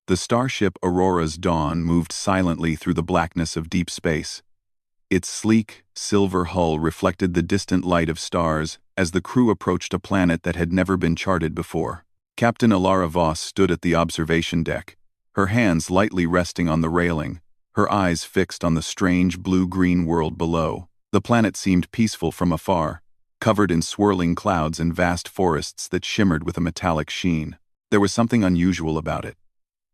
The starship Aurora's Dawn moved silently through the blackness of deep space. Its sleek, silver hull reflected the distant light of stars as the crew approached a planet that had never been charted before. Captain Alara Voss stood at the observation deck, her hands lightly resting on the railing, her eyes fixed on the strange blue-green world below. The planet seemed peaceful from afar, covered in swirling clouds and vast forests that shimmered with a metallic sheen. There was something unusual about it,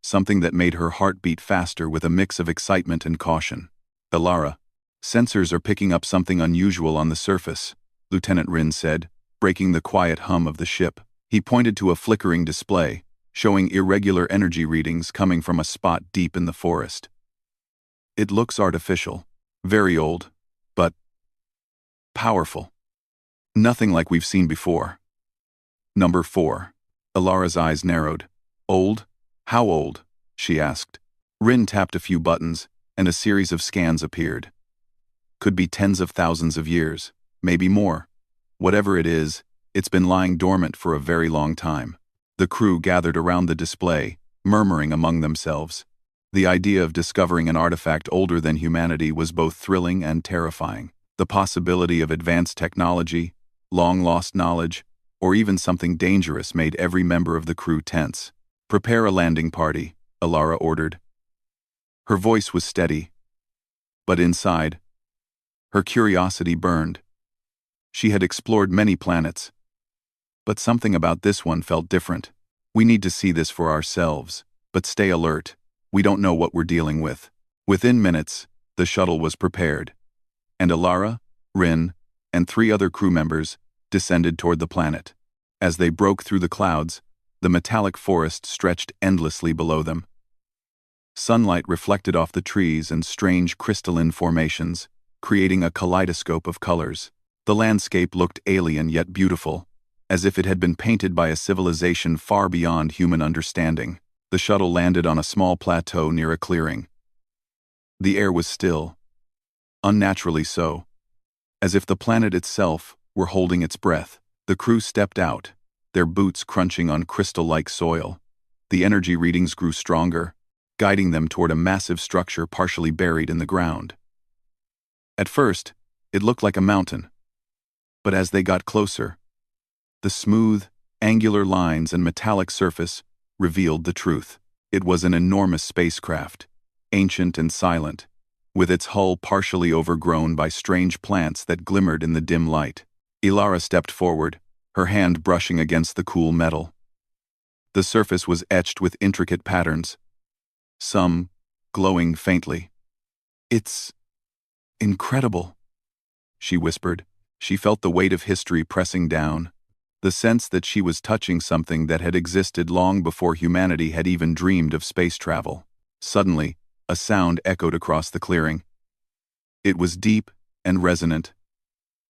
something that made her heart beat faster with a mix of excitement and caution. Alara, sensors are picking up something unusual on the surface, Lieutenant Rin said, breaking the quiet hum of the ship. He pointed to a flickering display, showing irregular energy readings coming from a spot deep in the forest. It looks artificial, very old, but powerful. Nothing like we've seen before. Number 4. Alara's eyes narrowed. Old? How old? She asked. Rin tapped a few buttons, and a series of scans appeared. Could be tens of thousands of years, maybe more. Whatever it is, it's been lying dormant for a very long time. The crew gathered around the display, murmuring among themselves. The idea of discovering an artifact older than humanity was both thrilling and terrifying. The possibility of advanced technology, long-lost knowledge, or even something dangerous made every member of the crew tense. "Prepare a landing party," Alara ordered. Her voice was steady, but inside, her curiosity burned. She had explored many planets, but something about this one felt different. "We need to see this for ourselves, but stay alert. We don't know what we're dealing with." Within minutes, the shuttle was prepared, and Alara, Rin, and 3 other crew members descended toward the planet. As they broke through the clouds, the metallic forest stretched endlessly below them. Sunlight reflected off the trees and strange crystalline formations, creating a kaleidoscope of colors. The landscape looked alien yet beautiful, as if it had been painted by a civilization far beyond human understanding. The shuttle landed on a small plateau near a clearing. The air was still, unnaturally so, as if the planet itself were holding its breath. The crew stepped out, their boots crunching on crystal-like soil. The energy readings grew stronger, guiding them toward a massive structure partially buried in the ground. At first, it looked like a mountain, but as they got closer, the smooth, angular lines and metallic surface revealed the truth. It was an enormous spacecraft, ancient and silent, with its hull partially overgrown by strange plants that glimmered in the dim light. Alara stepped forward, her hand brushing against the cool metal. The surface was etched with intricate patterns, some glowing faintly. "It's incredible," she whispered. She felt the weight of history pressing down, the sense that she was touching something that had existed long before humanity had even dreamed of space travel. Suddenly, a sound echoed across the clearing. It was deep and resonant,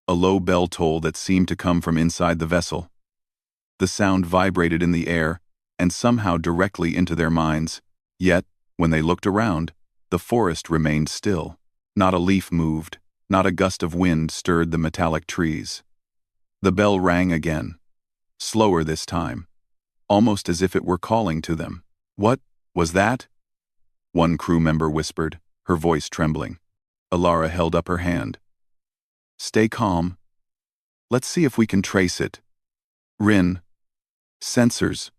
a low bell toll that seemed to come from inside the vessel. The sound vibrated in the air and somehow directly into their minds, yet, when they looked around, the forest remained still. Not a leaf moved, not a gust of wind stirred the metallic trees. The bell rang again, slower this time, almost as if it were calling to them. "What was that?" one crew member whispered, her voice trembling. Alara held up her hand. "Stay calm. Let's see if we can trace it." "Rin. Sensors.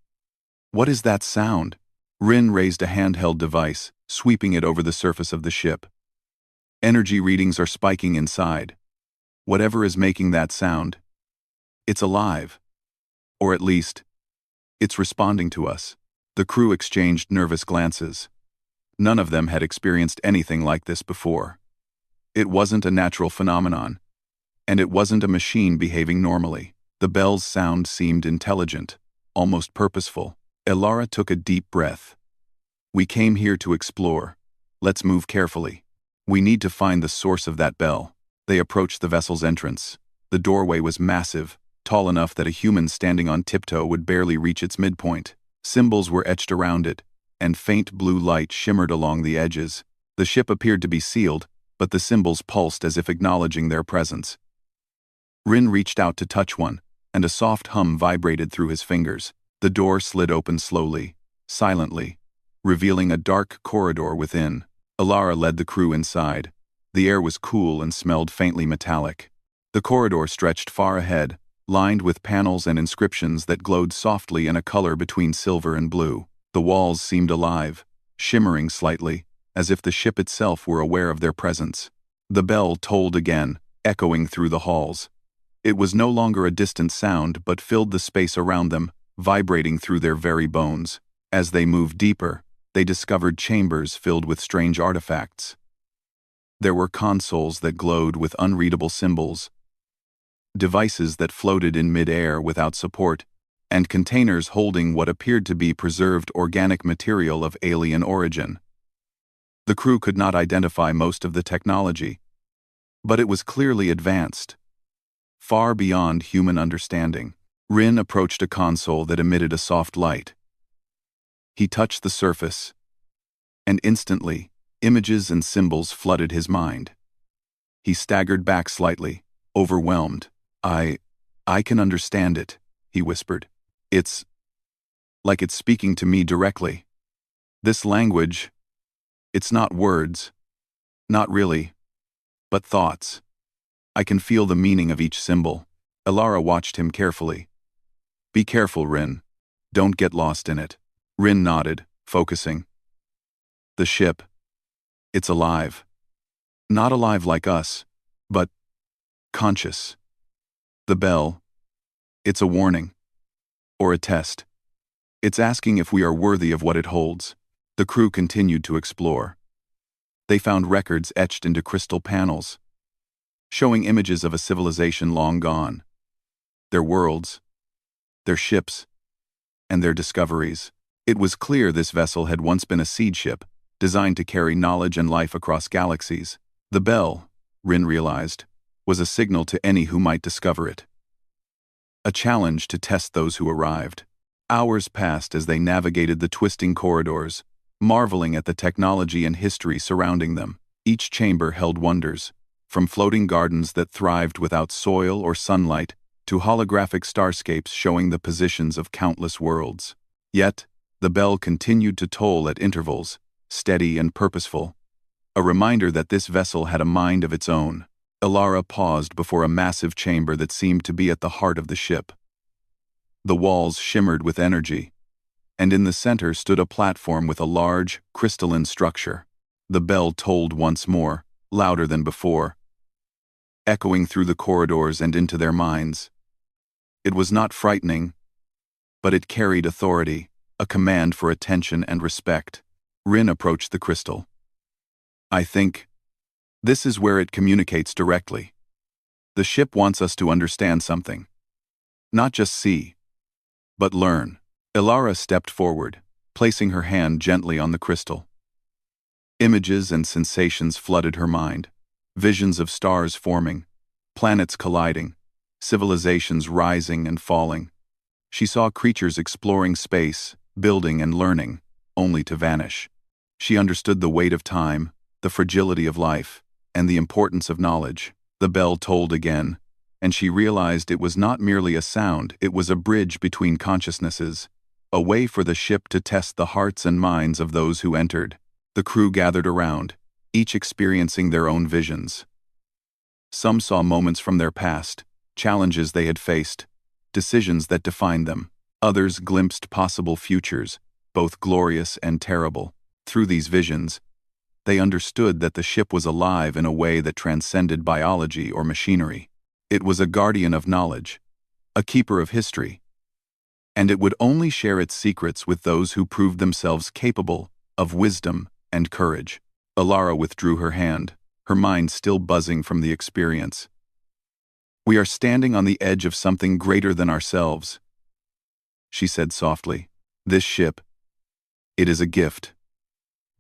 What is that sound?" Rin raised a handheld device, sweeping it over the surface of the ship. "Energy readings are spiking inside. Whatever is making that sound, it's alive. Or at least, it's responding to us." The crew exchanged nervous glances. None of them had experienced anything like this before. It wasn't a natural phenomenon, and it wasn't a machine behaving normally. The bell's sound seemed intelligent, almost purposeful. Alara took a deep breath. "We came here to explore. Let's move carefully. We need to find the source of that bell." They approached the vessel's entrance. The doorway was massive, tall enough that a human standing on tiptoe would barely reach its midpoint. Symbols were etched around it, and faint blue light shimmered along the edges. The ship appeared to be sealed, but the symbols pulsed as if acknowledging their presence. Rin reached out to touch one, and a soft hum vibrated through his fingers. The door slid open slowly, silently, revealing a dark corridor within. Alara led the crew inside. The air was cool and smelled faintly metallic. The corridor stretched far ahead, lined with panels and inscriptions that glowed softly in a color between silver and blue. The walls seemed alive, shimmering slightly, as if the ship itself were aware of their presence. The bell tolled again, echoing through the halls. It was no longer a distant sound but filled the space around them, vibrating through their very bones. As they moved deeper, they discovered chambers filled with strange artifacts. There were consoles that glowed with unreadable symbols, devices that floated in mid-air without support, and containers holding what appeared to be preserved organic material of alien origin. The crew could not identify most of the technology, but it was clearly advanced, far beyond human understanding. Rin approached a console that emitted a soft light. He touched the surface, and instantly, images and symbols flooded his mind. He staggered back slightly, overwhelmed. I can understand it, he whispered. It's like it's speaking to me directly. This language, it's not words, not really, but thoughts. I can feel the meaning of each symbol. Alara watched him carefully. Be careful, Rin. Don't get lost in it. Rin nodded, focusing. The ship, it's alive. Not alive like us, but conscious. The bell, it's a warning. Or a test. It's asking if we are worthy of what it holds. The crew continued to explore. They found records etched into crystal panels, showing images of a civilization long gone. Their worlds, their ships, and their discoveries. It was clear this vessel had once been a seed ship, designed to carry knowledge and life across galaxies. The bell, Rin realized, was a signal to any who might discover it. A challenge to test those who arrived. Hours passed as they navigated the twisting corridors, marveling at the technology and history surrounding them. Each chamber held wonders, from floating gardens that thrived without soil or sunlight to holographic starscapes showing the positions of countless worlds. Yet, the bell continued to toll at intervals, steady and purposeful, a reminder that this vessel had a mind of its own. Alara paused before a massive chamber that seemed to be at the heart of the ship. The walls shimmered with energy, and in the center stood a platform with a large, crystalline structure. The bell tolled once more, louder than before, echoing through the corridors and into their minds. It was not frightening, but it carried authority, a command for attention and respect. Rin approached the crystal. I think this is where it communicates directly. The ship wants us to understand something. Not just see, but learn. Alara stepped forward, placing her hand gently on the crystal. Images and sensations flooded her mind. Visions of stars forming, planets colliding, civilizations rising and falling. She saw creatures exploring space, building and learning, only to vanish. She understood the weight of time, the fragility of life, and the importance of knowledge. The bell tolled again, and she realized it was not merely a sound, it was a bridge between consciousnesses, a way for the ship to test the hearts and minds of those who entered. The crew gathered around, each experiencing their own visions. Some saw moments from their past, challenges they had faced, decisions that defined them. Others glimpsed possible futures, both glorious and terrible. Through these visions, they understood that the ship was alive in a way that transcended biology or machinery. It was a guardian of knowledge, a keeper of history, and it would only share its secrets with those who proved themselves capable of wisdom and courage. Alara withdrew her hand, her mind still buzzing from the experience. We are standing on the edge of something greater than ourselves, she said softly. This ship, it is a gift,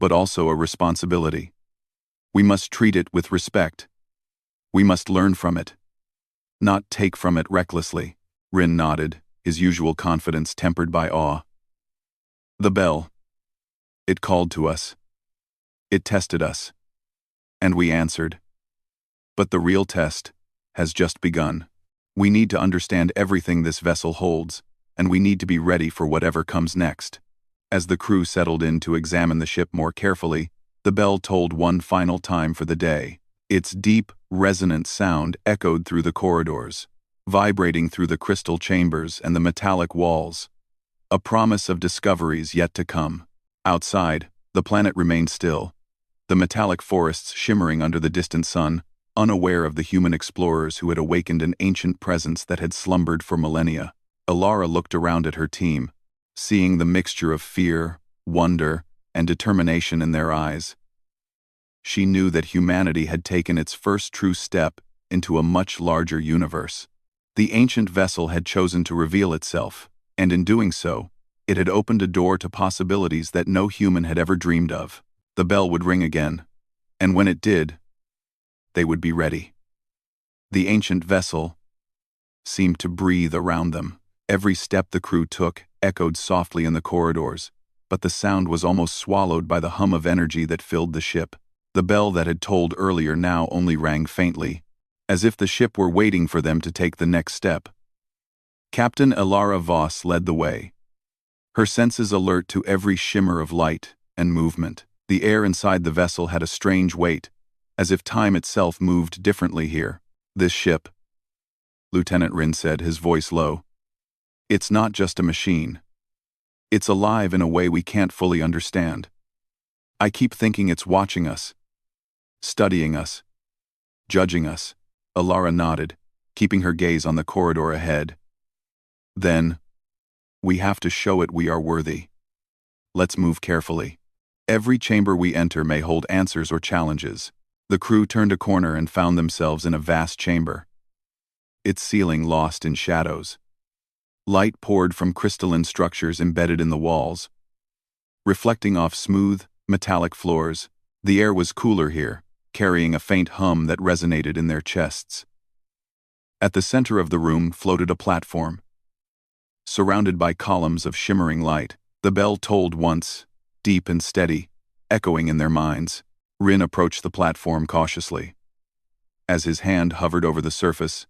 but also a responsibility. We must treat it with respect. We must learn from it, not take from it recklessly. Rin nodded, his usual confidence tempered by awe. The bell, it called to us. It tested us. And we answered. But the real test has just begun. We need to understand everything this vessel holds, and we need to be ready for whatever comes next. As the crew settled in to examine the ship more carefully, the bell tolled one final time for the day. Its deep, resonant sound echoed through the corridors, vibrating through the crystal chambers and the metallic walls, a promise of discoveries yet to come. Outside, the planet remained still, the metallic forests shimmering under the distant sun, unaware of the human explorers who had awakened an ancient presence that had slumbered for millennia. Alara looked around at her team, seeing the mixture of fear, wonder, and determination in their eyes. She knew that humanity had taken its first true step into a much larger universe. The ancient vessel had chosen to reveal itself, and in doing so, it had opened a door to possibilities that no human had ever dreamed of. The bell would ring again, and when it did, they would be ready. The ancient vessel seemed to breathe around them. Every step the crew took echoed softly in the corridors, but the sound was almost swallowed by the hum of energy that filled the ship. The bell that had tolled earlier now only rang faintly, as if the ship were waiting for them to take the next step. Captain Alara Voss led the way, her senses alert to every shimmer of light and movement. The air inside the vessel had a strange weight, as if time itself moved differently here. This ship, Lieutenant Rin said, his voice low, it's not just a machine. It's alive in a way we can't fully understand. I keep thinking it's watching us, studying us, judging us. Alara nodded, keeping her gaze on the corridor ahead. Then, we have to show it we are worthy. Let's move carefully. Every chamber we enter may hold answers or challenges. The crew turned a corner and found themselves in a vast chamber, its ceiling lost in shadows. Light poured from crystalline structures embedded in the walls, reflecting off smooth, metallic floors. The air was cooler here, carrying a faint hum that resonated in their chests. At the center of the room floated a platform, surrounded by columns of shimmering light. The bell tolled once, deep and steady, echoing in their minds. Rin approached the platform cautiously. As his hand hovered over the surface,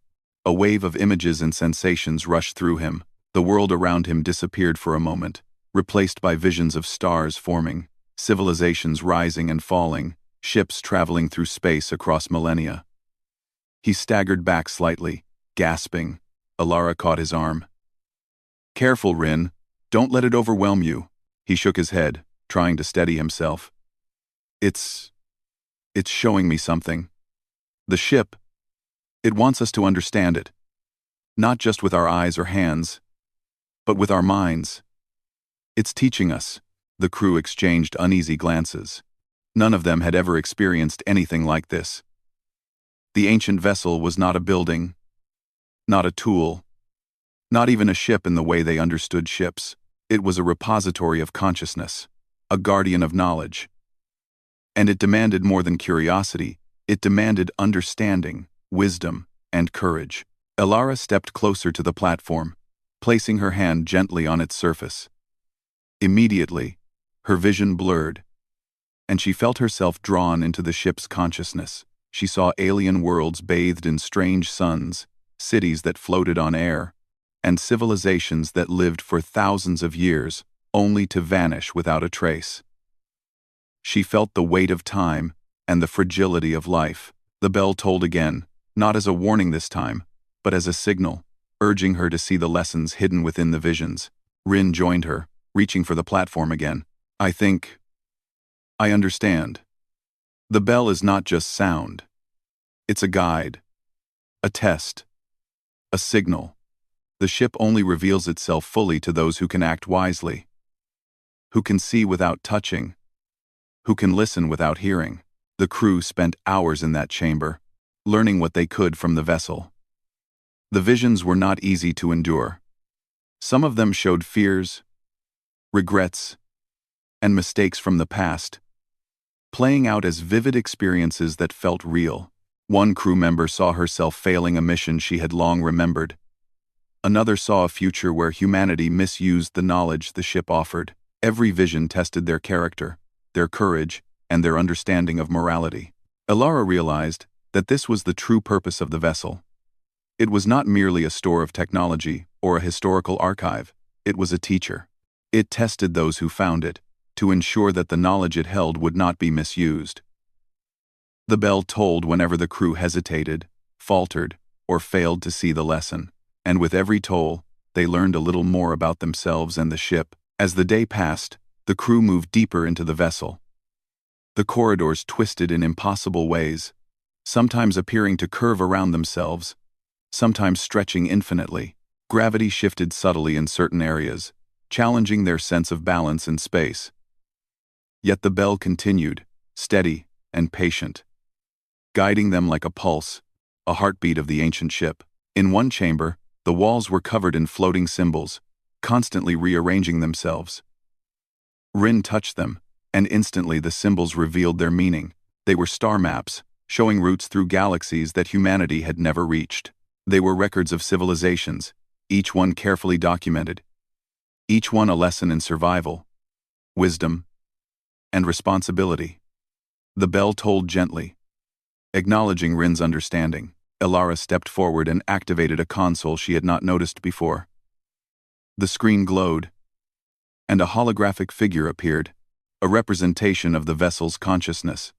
a wave of images and sensations rushed through him. The world around him disappeared for a moment, replaced by visions of stars forming, civilizations rising and falling, ships traveling through space across millennia. He staggered back slightly, gasping. Alara caught his arm. "Careful, Rin. Don't let it overwhelm you." He shook his head, trying to steady himself. It's showing me something. The ship, it wants us to understand it. Not just with our eyes or hands, but with our minds. It's teaching us." The crew exchanged uneasy glances. None of them had ever experienced anything like this. The ancient vessel was not a building, not a tool, not even a ship in the way they understood ships. It was a repository of consciousness, a guardian of knowledge. And it demanded more than curiosity, it demanded understanding, wisdom, and courage. Alara stepped closer to the platform, placing her hand gently on its surface. Immediately, her vision blurred, and she felt herself drawn into the ship's consciousness. She saw alien worlds bathed in strange suns, cities that floated on air, and civilizations that lived for thousands of years, only to vanish without a trace. She felt the weight of time and the fragility of life. The bell tolled again, not as a warning this time, but as a signal, urging her to see the lessons hidden within the visions. Rin joined her, reaching for the platform again. I understand. The bell is not just sound. It's a guide, a test, a signal. The ship only reveals itself fully to those who can act wisely, who can see without touching, who can listen without hearing. The crew spent hours in that chamber, learning what they could from the vessel. The visions were not easy to endure. Some of them showed fears, regrets, and mistakes from the past, playing out as vivid experiences that felt real. One crew member saw herself failing a mission she had long remembered. Another saw a future where humanity misused the knowledge the ship offered. Every vision tested their character, their courage, and their understanding of morality. Alara realized that this was the true purpose of the vessel. It was not merely a store of technology or a historical archive, it was a teacher. It tested those who found it, to ensure that the knowledge it held would not be misused. The bell tolled whenever the crew hesitated, faltered, or failed to see the lesson, and with every toll, they learned a little more about themselves and the ship. As the day passed, the crew moved deeper into the vessel. The corridors twisted in impossible ways, sometimes appearing to curve around themselves, sometimes stretching infinitely. Gravity shifted subtly in certain areas, challenging their sense of balance in space. Yet the bell continued, steady and patient, guiding them like a pulse, a heartbeat of the ancient ship. In one chamber, the walls were covered in floating symbols, constantly rearranging themselves. Rin touched them, and instantly the symbols revealed their meaning. They were star maps, showing routes through galaxies that humanity had never reached. They were records of civilizations, each one carefully documented, each one a lesson in survival, wisdom, and responsibility. The bell tolled gently, acknowledging Rin's understanding. Elara stepped forward and activated a console she had not noticed before. The screen glowed, and a holographic figure appeared, a representation of the vessel's consciousness.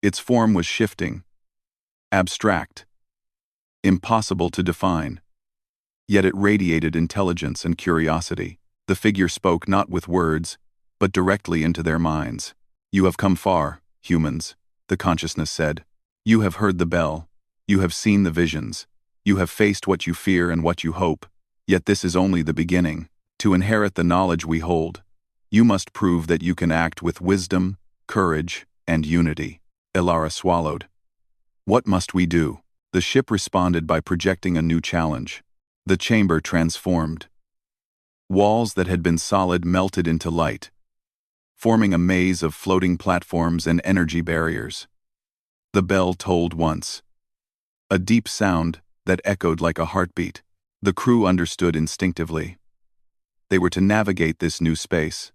Its form was shifting, abstract, impossible to define. Yet it radiated intelligence and curiosity. The figure spoke not with words, but directly into their minds. "You have come far, humans," the consciousness said. "You have heard the bell. You have seen the visions. You have faced what you fear and what you hope. Yet this is only the beginning. To inherit the knowledge we hold, you must prove that you can act with wisdom, courage, and unity." Elara swallowed. "What must we do?" The ship responded by projecting a new challenge. The chamber transformed. Walls that had been solid melted into light, forming a maze of floating platforms and energy barriers. The bell tolled once, a deep sound that echoed like a heartbeat. The crew understood instinctively. They were to navigate this new space,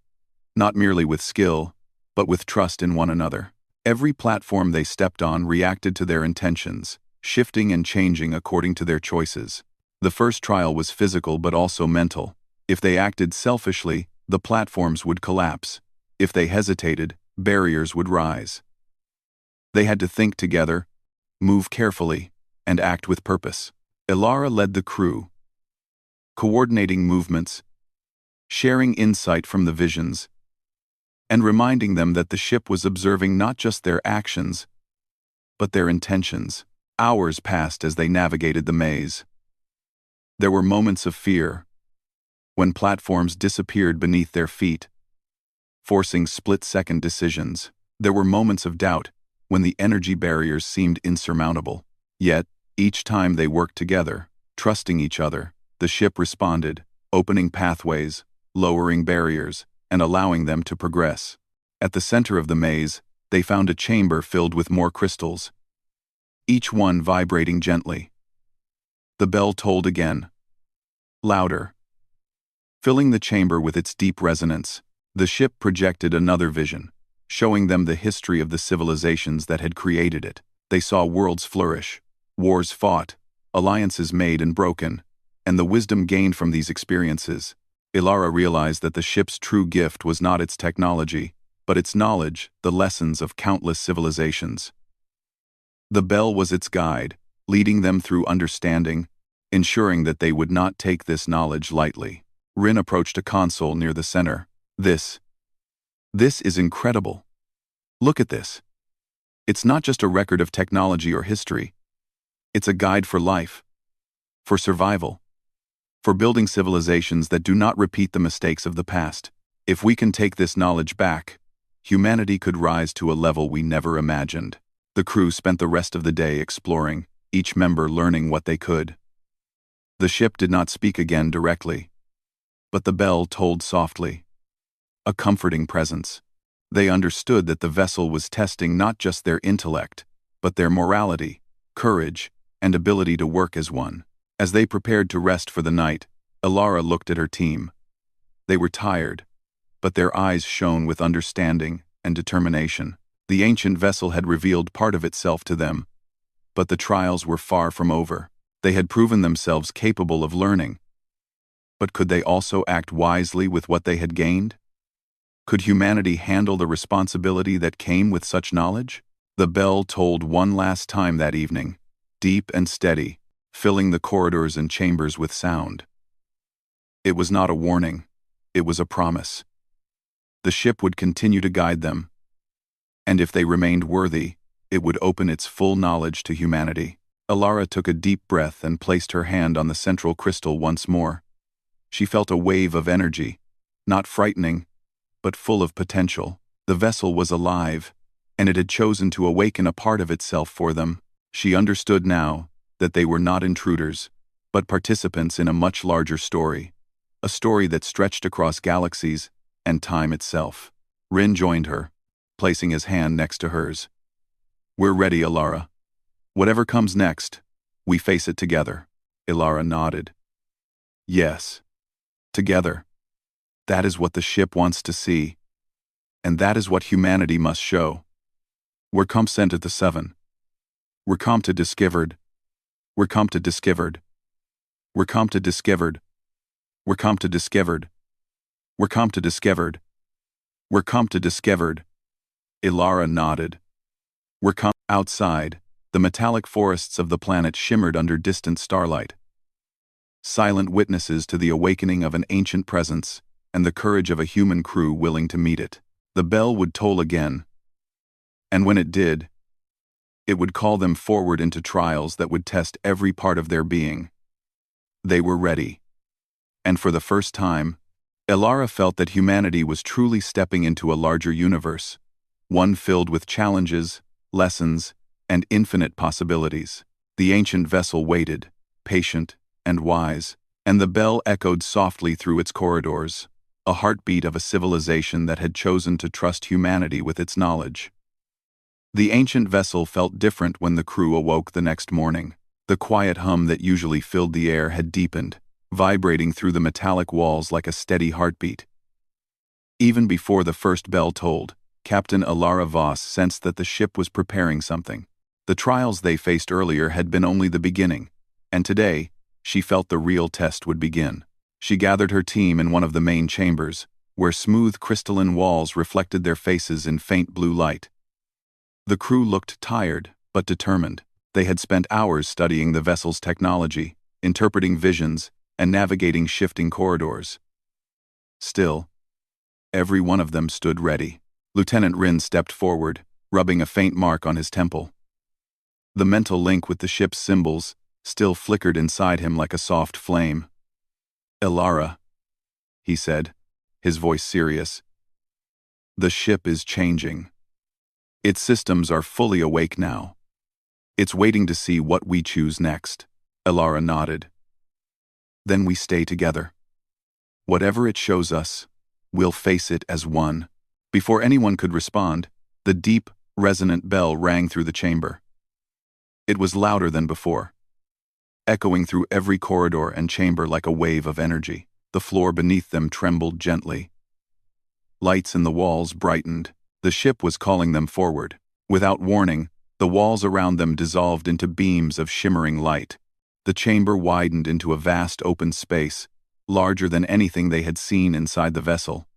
not merely with skill, but with trust in one another. Every platform they stepped on reacted to their intentions, shifting and changing according to their choices. The first trial was physical but also mental. If they acted selfishly, the platforms would collapse. If they hesitated, barriers would rise. They had to think together, move carefully, and act with purpose. Elara led the crew, coordinating movements, sharing insight from the visions, and reminding them that the ship was observing not just their actions, but their intentions. Hours passed as they navigated the maze. There were moments of fear, when platforms disappeared beneath their feet, forcing split-second decisions. There were moments of doubt, when the energy barriers seemed insurmountable. Yet, each time they worked together, trusting each other, the ship responded, opening pathways, lowering barriers, and allowing them to progress. At the center of the maze, they found a chamber filled with more crystals, each one vibrating gently. The bell tolled again, louder, filling the chamber with its deep resonance. The ship projected another vision, showing them the history of the civilizations that had created it. They saw worlds flourish, wars fought, alliances made and broken, and the wisdom gained from these experiences. Elara realized that the ship's true gift was not its technology, but its knowledge, the lessons of countless civilizations. The bell was its guide, leading them through understanding, ensuring that they would not take this knowledge lightly. Rin approached a console near the center. This is incredible. Look at this. It's not just a record of technology or history. It's a guide for life, for survival, for building civilizations that do not repeat the mistakes of the past. If we can take this knowledge back, humanity could rise to a level we never imagined. The crew spent the rest of the day exploring, each member learning what they could. The ship did not speak again directly, but the bell tolled softly, a comforting presence. They understood that the vessel was testing not just their intellect, but their morality, courage, and ability to work as one. As they prepared to rest for the night, Elara looked at her team. They were tired, but their eyes shone with understanding and determination. The ancient vessel had revealed part of itself to them, but the trials were far from over. They had proven themselves capable of learning, But could they also act wisely with what they had gained? Could humanity handle the responsibility that came with such knowledge? The bell tolled one last time that evening, deep and steady, filling the corridors and chambers with sound. It was not a warning, it was a promise. The ship would continue to guide them, and if they remained worthy, it would open its full knowledge to humanity. Alara took a deep breath and placed her hand on the central crystal once more. She felt a wave of energy, not frightening, but full of potential. The vessel was alive, and it had chosen to awaken a part of itself for them. She understood now that they were not intruders, but participants in a much larger story, a story that stretched across galaxies and time itself. Rin joined her, placing his hand next to hers. "We're ready, Alara. Whatever comes next, we face it together." Alara nodded. "Yes. Together. That is what the ship wants to see, and that is what humanity must show. We're come sent at the seven. We're come to discovered. We're come to discovered. We're come to discovered. We're come to discovered. We're come to discovered. We're come to discovered." Alara nodded. "We're come." Outside, the metallic forests of the planet shimmered under distant starlight. Silent witnesses to the awakening of an ancient presence and the courage of a human crew willing to meet it. The bell would toll again, and when it did, it would call them forward into trials that would test every part of their being. They were ready. And for the first time, Alara felt that humanity was truly stepping into a larger universe, one filled with challenges, lessons, and infinite possibilities. The ancient vessel waited, patient and wise, and the bell echoed softly through its corridors, a heartbeat of a civilization that had chosen to trust humanity with its knowledge. The ancient vessel felt different when the crew awoke the next morning. The quiet hum that usually filled the air had deepened, vibrating through the metallic walls like a steady heartbeat. Even before the first bell tolled, Captain Alara Voss sensed that the ship was preparing something. The trials they faced earlier had been only the beginning, and today, she felt the real test would begin. She gathered her team in one of the main chambers, where smooth crystalline walls reflected their faces in faint blue light. The crew looked tired, but determined. They had spent hours studying the vessel's technology, interpreting visions, and navigating shifting corridors. Still, every one of them stood ready. Lieutenant Rin stepped forward, rubbing a faint mark on his temple. The mental link with the ship's symbols still flickered inside him like a soft flame. "Alara," he said, his voice serious. "The ship is changing. Its systems are fully awake now. It's waiting to see what we choose next." Alara nodded. "Then we stay together. Whatever it shows us, we'll face it as one." Before anyone could respond, the deep, resonant bell rang through the chamber. It was louder than before, echoing through every corridor and chamber like a wave of energy. The floor beneath them trembled gently. Lights in the walls brightened. The ship was calling them forward. Without warning, the walls around them dissolved into beams of shimmering light. The chamber widened into a vast open space, larger than anything they had seen inside the vessel.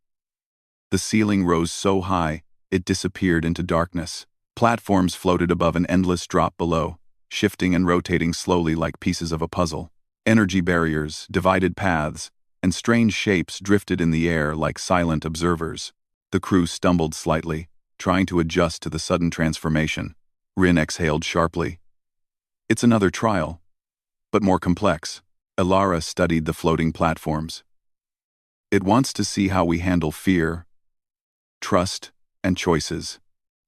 The ceiling rose so high, it disappeared into darkness. Platforms floated above an endless drop below, shifting and rotating slowly like pieces of a puzzle. Energy barriers, divided paths, and strange shapes drifted in the air like silent observers. The crew stumbled slightly, trying to adjust to the sudden transformation. Rin exhaled sharply. "It's another trial, but more complex." Alara studied the floating platforms. "It wants to see how we handle fear, trust, and choices.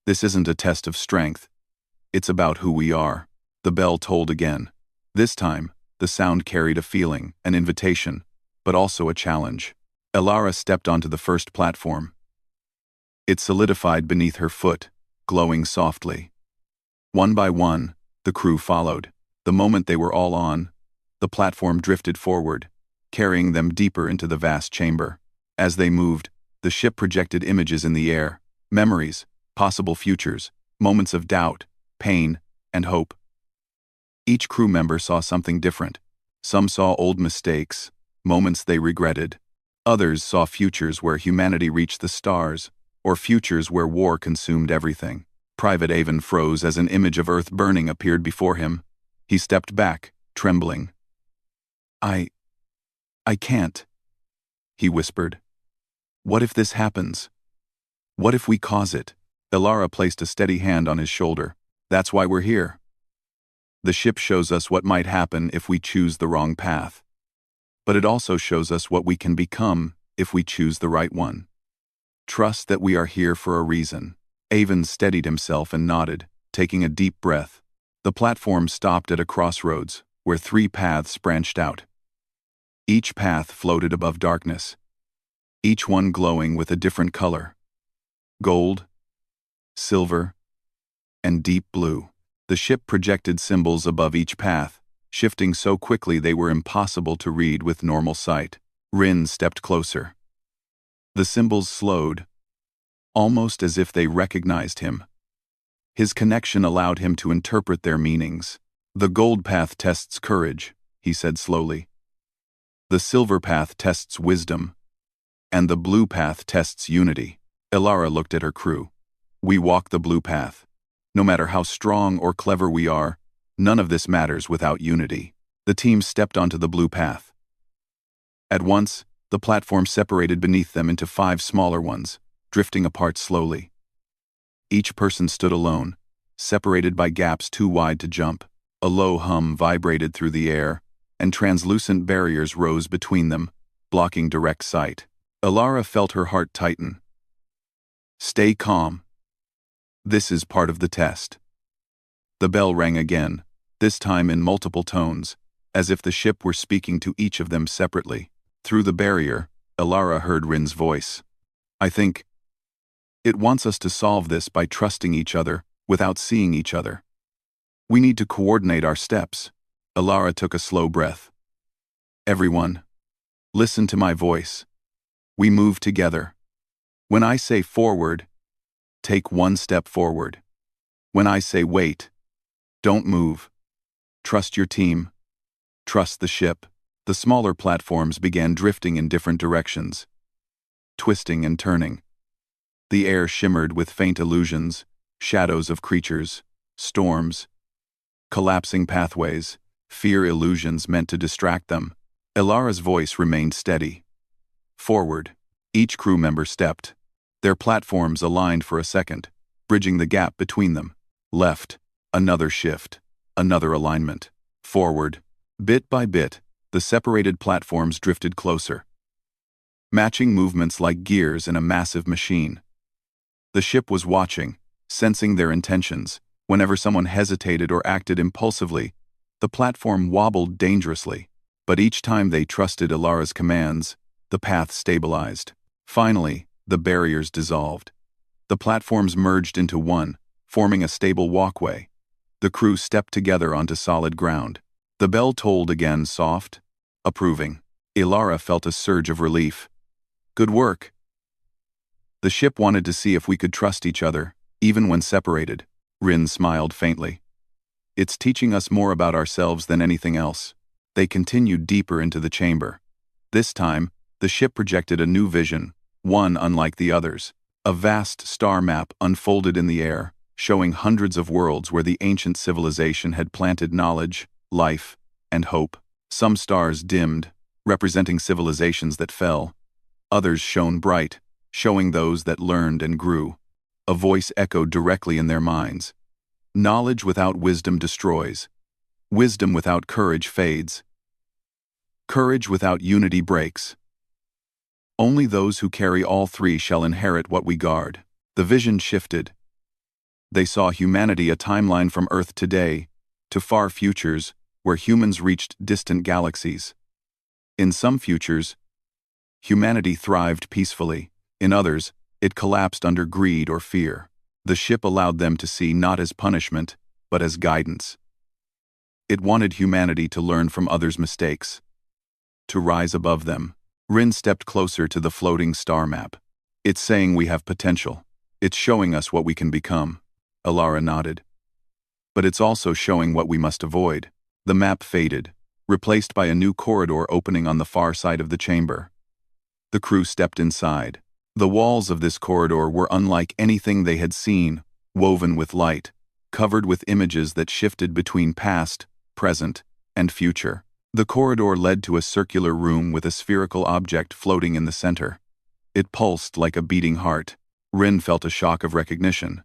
This isn't a test of strength. It's about who we are." The bell tolled again. This time, the sound carried a feeling, an invitation, but also a challenge. Alara stepped onto the first platform. It solidified beneath her foot, glowing softly. One by one, the crew followed. The moment they were all on, the platform drifted forward, carrying them deeper into the vast chamber. As they moved, the ship projected images in the air, memories, possible futures, moments of doubt, pain, and hope. Each crew member saw something different. Some saw old mistakes, moments they regretted. Others saw futures where humanity reached the stars, or futures where war consumed everything. Private Avon froze as an image of Earth burning appeared before him. He stepped back, trembling. I can't," he whispered. "What if this happens? What if we cause it?" Elara placed a steady hand on his shoulder. "That's why we're here. The ship shows us what might happen if we choose the wrong path. But it also shows us what we can become if we choose the right one. Trust that we are here for a reason." Avon steadied himself and nodded, taking a deep breath. The platform stopped at a crossroads, where 3 paths branched out. Each path floated above darkness, each one glowing with a different color: gold, silver, and deep blue. The ship projected symbols above each path, shifting so quickly they were impossible to read with normal sight. Rin stepped closer. The symbols slowed, almost as if they recognized him. His connection allowed him to interpret their meanings. "The gold path tests courage," he said slowly. "The silver path tests wisdom, and the blue path tests unity." Elara looked at her crew. "We walk the blue path. No matter how strong or clever we are, none of this matters without unity." The team stepped onto the blue path. At once, the platform separated beneath them into 5 smaller ones, drifting apart slowly. Each person stood alone, separated by gaps too wide to jump. A low hum vibrated through the air, and translucent barriers rose between them, blocking direct sight. Elara felt her heart tighten. "Stay calm. This is part of the test." The bell rang again, this time in multiple tones, as if the ship were speaking to each of them separately. Through the barrier, Elara heard Rin's voice. "I think it wants us to solve this by trusting each other without seeing each other. We need to coordinate our steps." Elara took a slow breath. "Everyone, listen to my voice. We move together. When I say forward, take 1 step forward. When I say wait, don't move. Trust your team. Trust the ship." The smaller platforms began drifting in different directions, twisting and turning. The air shimmered with faint illusions, shadows of creatures, storms, collapsing pathways, fear illusions meant to distract them. Elara's voice remained steady. Forward. Each crew member stepped. Their platforms aligned for a second, bridging the gap between them. Left. Another shift. Another alignment. Forward. Bit by bit, the separated platforms drifted closer, matching movements like gears in a massive machine. The ship was watching, sensing their intentions. Whenever someone hesitated or acted impulsively, the platform wobbled dangerously. But each time they trusted Elara's commands, the path stabilized. Finally, the barriers dissolved. The platforms merged into one, forming a stable walkway. The crew stepped together onto solid ground. The bell tolled again, soft, approving. Elara felt a surge of relief. "Good work." "The ship wanted to see if we could trust each other, even when separated." Rin smiled faintly. "It's teaching us more about ourselves than anything else." They continued deeper into the chamber. This time, the ship projected a new vision, one unlike the others. A vast star map unfolded in the air, showing hundreds of worlds where the ancient civilization had planted knowledge, life, and hope. Some stars dimmed, representing civilizations that fell. Others shone bright, showing those that learned and grew. A voice echoed directly in their minds. "Knowledge without wisdom destroys. Wisdom without courage fades. Courage without unity breaks. Only those who carry all 3 shall inherit what we guard." The vision shifted. They saw humanity a timeline from Earth today to far futures where humans reached distant galaxies. In some futures, humanity thrived peacefully. In others, it collapsed under greed or fear. The ship allowed them to see not as punishment, but as guidance. It wanted humanity to learn from others' mistakes, to rise above them. Rin stepped closer to the floating star map. "It's saying we have potential. It's showing us what we can become." Elara nodded. "But it's also showing what we must avoid." The map faded, replaced by a new corridor opening on the far side of the chamber. The crew stepped inside. The walls of this corridor were unlike anything they had seen, woven with light, covered with images that shifted between past, present, and future. The corridor led to a circular room with a spherical object floating in the center. It pulsed like a beating heart. Rin felt a shock of recognition.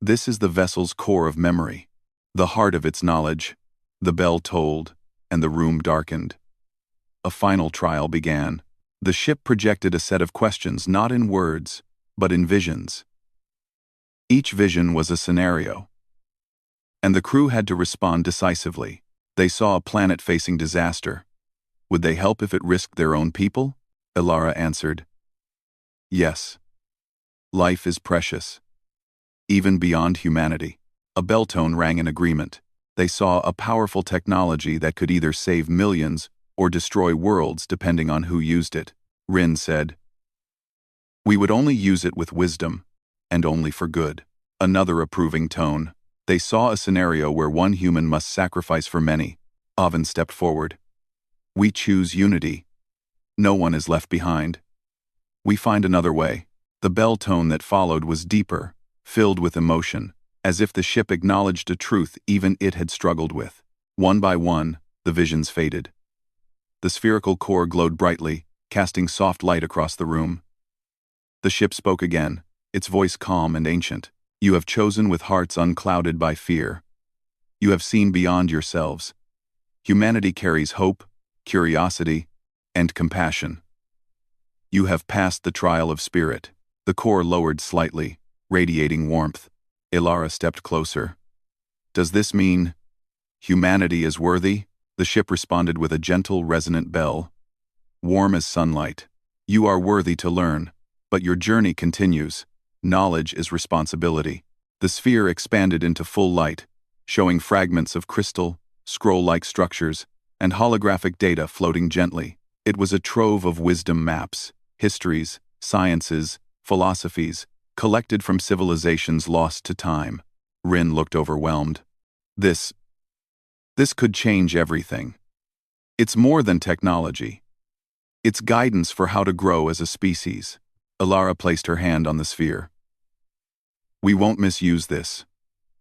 This is the vessel's core of memory, the heart of its knowledge. The bell tolled, and the room darkened. A final trial began. The ship projected a set of questions not in words, but in visions. Each vision was a scenario, and the crew had to respond decisively. They saw a planet facing disaster. Would they help if it risked their own people? Elara answered, yes. Life is precious, even beyond humanity. A bell tone rang in agreement. They saw a powerful technology that could either save millions or destroy worlds depending on who used it. Rin said, we would only use it with wisdom, and only for good. Another approving tone. They saw a scenario where one human must sacrifice for many. Avin stepped forward. We choose unity. No one is left behind. We find another way. The bell tone that followed was deeper, filled with emotion, as if the ship acknowledged a truth even it had struggled with. One by one, the visions faded. The spherical core glowed brightly, casting soft light across the room. The ship spoke again, its voice calm and ancient. You have chosen with hearts unclouded by fear. You have seen beyond yourselves. Humanity carries hope, curiosity, and compassion. You have passed the trial of spirit. The core lowered slightly, radiating warmth. Elara stepped closer. Does this mean humanity is worthy? The ship responded with a gentle, resonant bell. Warm as sunlight. You are worthy to learn, but your journey continues. Knowledge is responsibility. The sphere expanded into full light, showing fragments of crystal, scroll-like structures, and holographic data floating gently. It was a trove of wisdom maps, histories, sciences, philosophies, collected from civilizations lost to time. Rin looked overwhelmed. This could change everything. It's more than technology. It's guidance for how to grow as a species. Elara placed her hand on the sphere. We won't misuse this.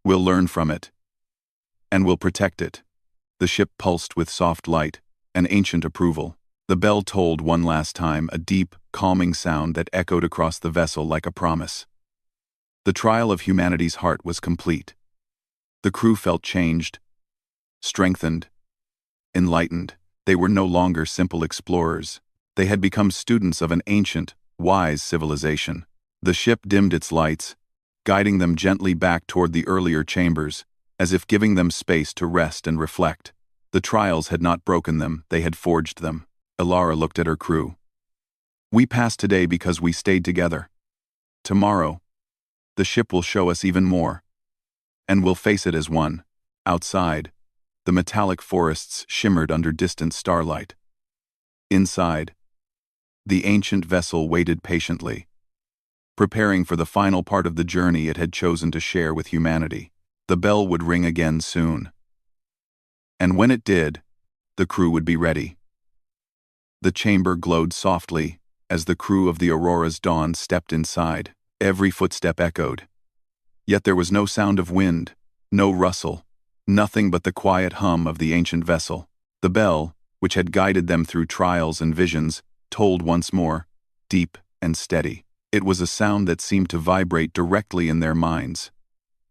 We'll learn from it. And we'll protect it. The ship pulsed with soft light, an ancient approval. The bell tolled one last time, a deep, calming sound that echoed across the vessel like a promise. The trial of humanity's heart was complete. The crew felt changed, strengthened, enlightened. They were no longer simple explorers. They had become students of an ancient, wise civilization. The ship dimmed its lights, guiding them gently back toward the earlier chambers, as if giving them space to rest and reflect. The trials had not broken them, they had forged them. Elara looked at her crew. We passed today because we stayed together. Tomorrow, the ship will show us even more. And we'll face it as one. Outside, the metallic forests shimmered under distant starlight. Inside, the ancient vessel waited patiently, preparing for the final part of the journey it had chosen to share with humanity. The bell would ring again soon. And when it did, the crew would be ready. The chamber glowed softly as the crew of the Aurora's Dawn stepped inside. Every footstep echoed. Yet there was no sound of wind, no rustle, nothing but the quiet hum of the ancient vessel. The bell, which had guided them through trials and visions, tolled once more, deep and steady. It was a sound that seemed to vibrate directly in their minds,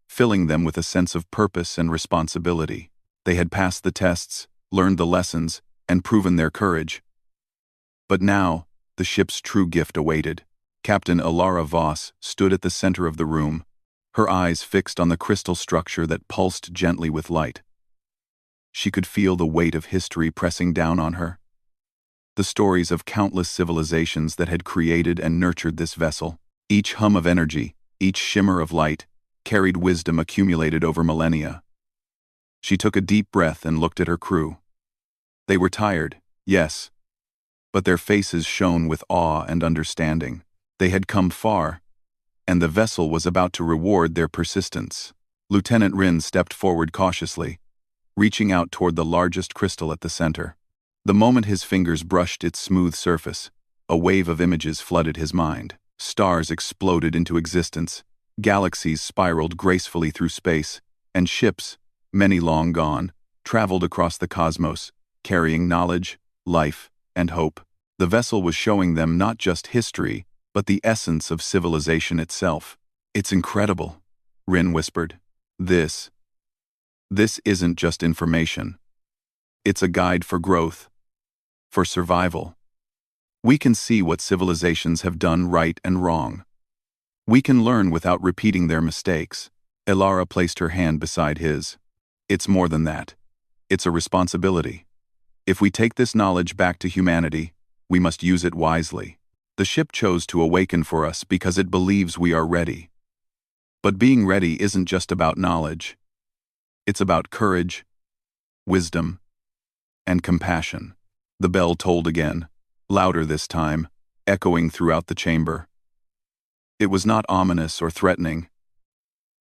filling them with a sense of purpose and responsibility. They had passed the tests, learned the lessons, and proven their courage. But now, the ship's true gift awaited. Captain Elara Voss stood at the center of the room, her eyes fixed on the crystal structure that pulsed gently with light. She could feel the weight of history pressing down on her. The stories of countless civilizations that had created and nurtured this vessel. Each hum of energy, each shimmer of light, carried wisdom accumulated over millennia. She took a deep breath and looked at her crew. They were tired, yes, but their faces shone with awe and understanding. They had come far, and the vessel was about to reward their persistence. Lieutenant Rin stepped forward cautiously. reaching out toward the largest crystal at the center. The moment his fingers brushed its smooth surface, a wave of images flooded his mind. Stars exploded into existence, galaxies spiraled gracefully through space, and ships, many long gone, traveled across the cosmos, carrying knowledge, life, and hope. The vessel was showing them not just history, but the essence of civilization itself. "It's incredible," Rin whispered. This isn't just information. It's a guide for growth, for survival. We can see what civilizations have done right and wrong. We can learn without repeating their mistakes." Elara placed her hand beside his. "It's more than that. It's a responsibility. If we take this knowledge back to humanity, we must use it wisely. The ship chose to awaken for us because it believes we are ready. But being ready isn't just about knowledge. It's about courage, wisdom, and compassion." The bell tolled again, louder this time, echoing throughout the chamber. It was not ominous or threatening.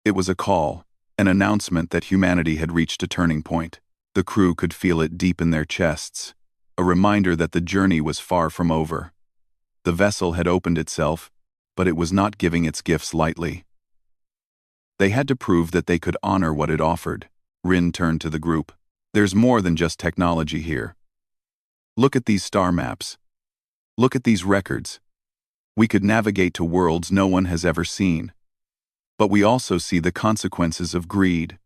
It was a call, an announcement that humanity had reached a turning point. The crew could feel it deep in their chests, a reminder that the journey was far from over. The vessel had opened itself, but it was not giving its gifts lightly. They had to prove that they could honor what it offered. Rin turned to the group. "There's more than just technology here. Look at these star maps. Look at these records. We could navigate to worlds no one has ever seen. But we also see the consequences of greed,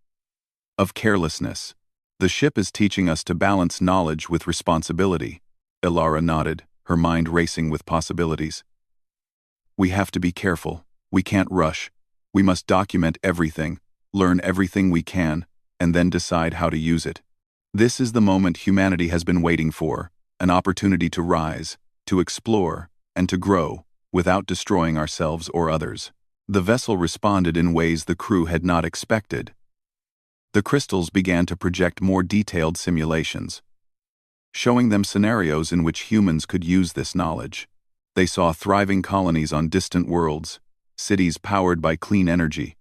of carelessness. The ship is teaching us to balance knowledge with responsibility." Elara nodded, her mind racing with possibilities. "We have to be careful. We can't rush. We must document everything, learn everything we can, and then decide how to use it. This is the moment humanity has been waiting for, an opportunity to rise, to explore, and to grow, without destroying ourselves or others." The vessel responded in ways the crew had not expected. The crystals began to project more detailed simulations, showing them scenarios in which humans could use this knowledge. They saw thriving colonies on distant worlds, cities powered by clean energy,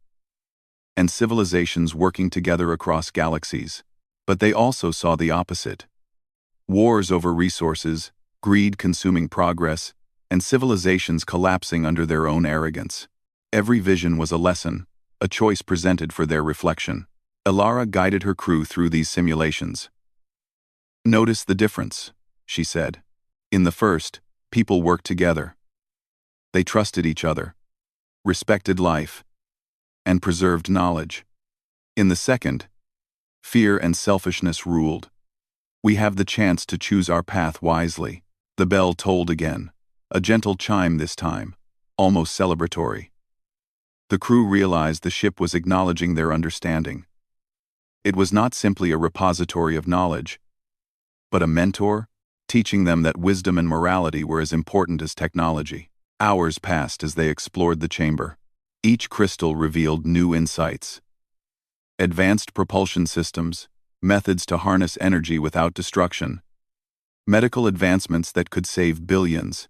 and civilizations working together across galaxies. But they also saw the opposite. Wars over resources, greed consuming progress, and civilizations collapsing under their own arrogance. Every vision was a lesson, a choice presented for their reflection. Elara guided her crew through these simulations. "Notice the difference," she said. "In the first, people worked together. They trusted each other, respected life, and preserved knowledge. In the second, fear and selfishness ruled. We have the chance to choose our path wisely." The bell tolled again, a gentle chime this time, almost celebratory. The crew realized the ship was acknowledging their understanding. It was not simply a repository of knowledge, but a mentor, teaching them that wisdom and morality were as important as technology. Hours passed as they explored the chamber. Each crystal revealed new insights. Advanced propulsion systems, methods to harness energy without destruction, medical advancements that could save billions,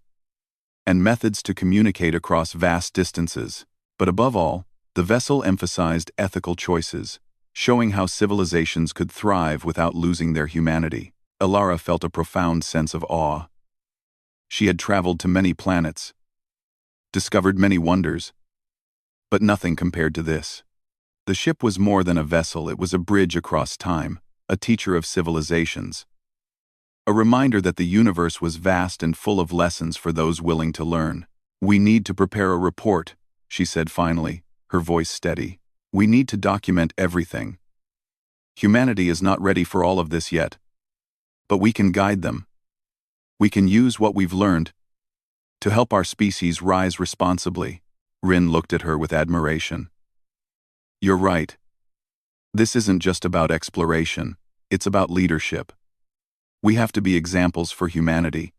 and methods to communicate across vast distances. But above all, the vessel emphasized ethical choices, showing how civilizations could thrive without losing their humanity. Elara felt a profound sense of awe. She had traveled to many planets, discovered many wonders, but nothing compared to this. The ship was more than a vessel, it was a bridge across time, a teacher of civilizations. A reminder that the universe was vast and full of lessons for those willing to learn. "We need to prepare a report," she said finally, her voice steady. "We need to document everything. Humanity is not ready for all of this yet, but we can guide them. We can use what we've learned to help our species rise responsibly." Rin looked at her with admiration. "You're right. This isn't just about exploration, it's about leadership. We have to be examples for humanity,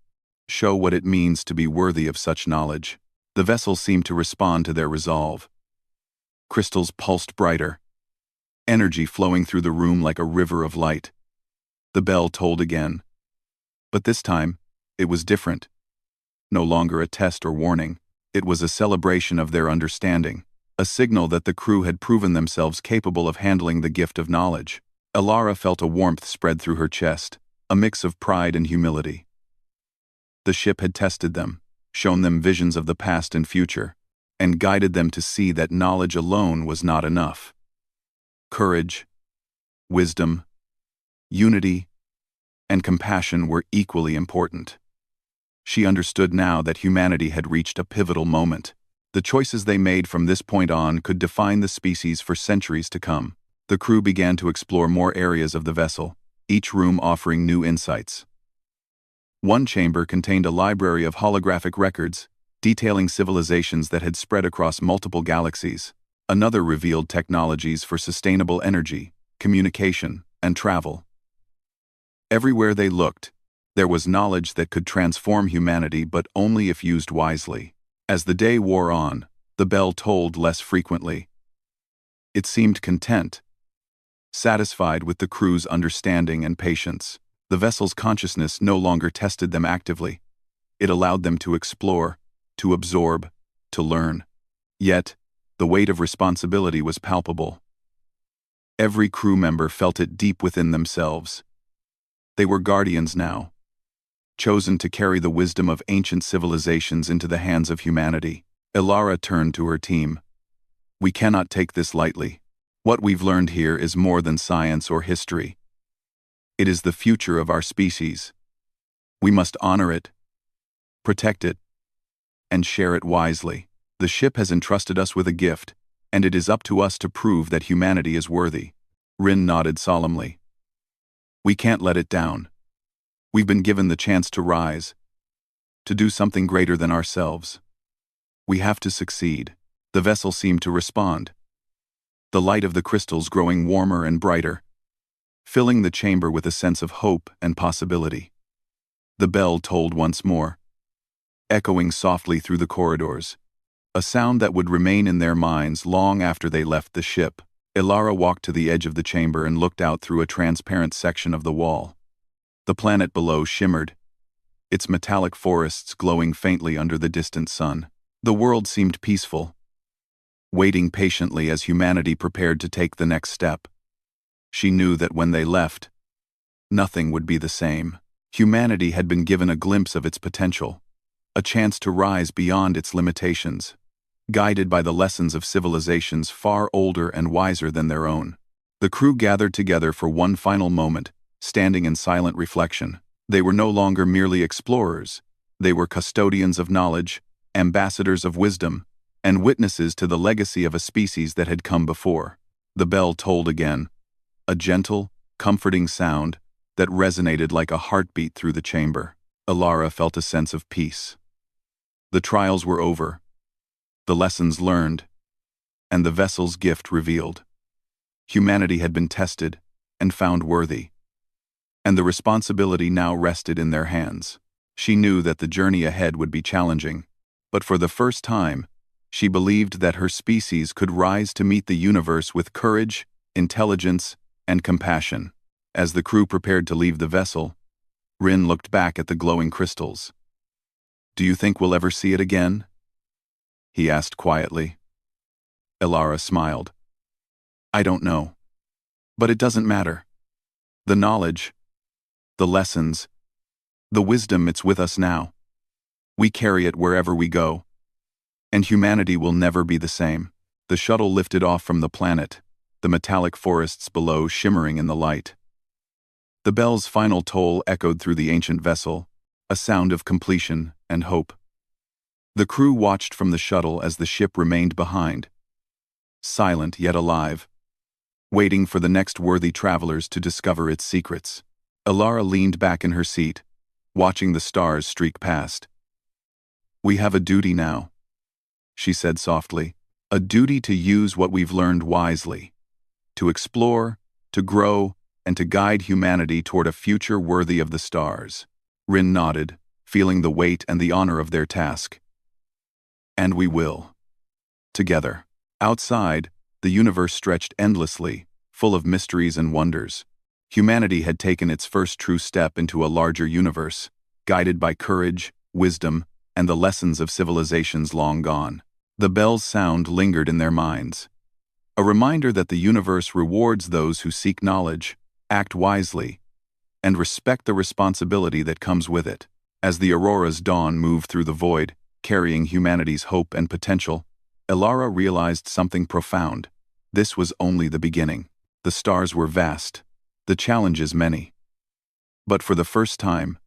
show what it means to be worthy of such knowledge." The vessel seemed to respond to their resolve. Crystals pulsed brighter, energy flowing through the room like a river of light. The bell tolled again. But this time, it was different. No longer a test or warning. It was a celebration of their understanding, a signal that the crew had proven themselves capable of handling the gift of knowledge. Elara felt a warmth spread through her chest, a mix of pride and humility. The ship had tested them, shown them visions of the past and future, and guided them to see that knowledge alone was not enough. Courage, wisdom, unity, and compassion were equally important. She understood now that humanity had reached a pivotal moment. The choices they made from this point on could define the species for centuries to come. The crew began to explore more areas of the vessel, each room offering new insights. One chamber contained a library of holographic records, detailing civilizations that had spread across multiple galaxies. Another revealed technologies for sustainable energy, communication, and travel. Everywhere they looked, there was knowledge that could transform humanity, but only if used wisely. As the day wore on, the bell tolled less frequently. It seemed content, satisfied with the crew's understanding and patience. The vessel's consciousness no longer tested them actively. It allowed them to explore, to absorb, to learn. Yet, the weight of responsibility was palpable. Every crew member felt it deep within themselves. They were guardians now, chosen to carry the wisdom of ancient civilizations into the hands of humanity. Elara turned to her team. "We cannot take this lightly. What we've learned here is more than science or history. It is the future of our species. We must honor it, protect it, and share it wisely. The ship has entrusted us with a gift, and it is up to us to prove that humanity is worthy." Rin nodded solemnly. "We can't let it down. We've been given the chance to rise, to do something greater than ourselves. We have to succeed." The vessel seemed to respond, the light of the crystals growing warmer and brighter, filling the chamber with a sense of hope and possibility. The bell tolled once more, echoing softly through the corridors, a sound that would remain in their minds long after they left the ship. Elara walked to the edge of the chamber and looked out through a transparent section of the wall. The planet below shimmered, its metallic forests glowing faintly under the distant sun. The world seemed peaceful, waiting patiently as humanity prepared to take the next step. She knew that when they left, nothing would be the same. Humanity had been given a glimpse of its potential, a chance to rise beyond its limitations, guided by the lessons of civilizations far older and wiser than their own. The crew gathered together for one final moment, standing in silent reflection. They were no longer merely explorers. They were custodians of knowledge, ambassadors of wisdom, and witnesses to the legacy of a species that had come before. The bell tolled again, a gentle, comforting sound that resonated like a heartbeat through the chamber. Elara felt a sense of peace. The trials were over, the lessons learned, and the vessel's gift revealed. Humanity had been tested and found worthy, and the responsibility now rested in their hands. She knew that the journey ahead would be challenging, but for the first time, she believed that her species could rise to meet the universe with courage, intelligence, and compassion. As the crew prepared to leave the vessel, Rin looked back at the glowing crystals. "Do you think we'll ever see it again?" he asked quietly. Elara smiled. "I don't know. But it doesn't matter. The knowledge, the lessons, the wisdom, it's with us now. We carry it wherever we go. And humanity will never be the same." The shuttle lifted off from the planet, the metallic forests below shimmering in the light. The bell's final toll echoed through the ancient vessel, a sound of completion and hope. The crew watched from the shuttle as the ship remained behind, silent yet alive, waiting for the next worthy travelers to discover its secrets. Elara leaned back in her seat, watching the stars streak past. "We have a duty now," she said softly, "a duty to use what we've learned wisely, to explore, to grow, and to guide humanity toward a future worthy of the stars." Rin nodded, feeling the weight and the honor of their task. "And we will. Together." Outside, the universe stretched endlessly, full of mysteries and wonders. Humanity had taken its first true step into a larger universe, guided by courage, wisdom, and the lessons of civilizations long gone. The bell's sound lingered in their minds, A reminder that the universe rewards those who seek knowledge, act wisely, and respect the responsibility that comes with it. As the Aurora's dawn moved through the void, carrying humanity's hope and potential, Elara realized something profound. This was only the beginning. The stars were vast, the challenges many. But for the first time,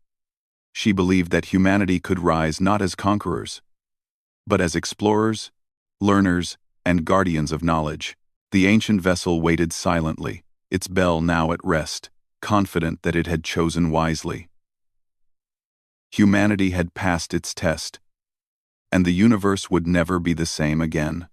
she believed that humanity could rise not as conquerors, but as explorers, learners, and guardians of knowledge. The ancient vessel waited silently, its bell now at rest, confident that it had chosen wisely. Humanity had passed its test, and the universe would never be the same again.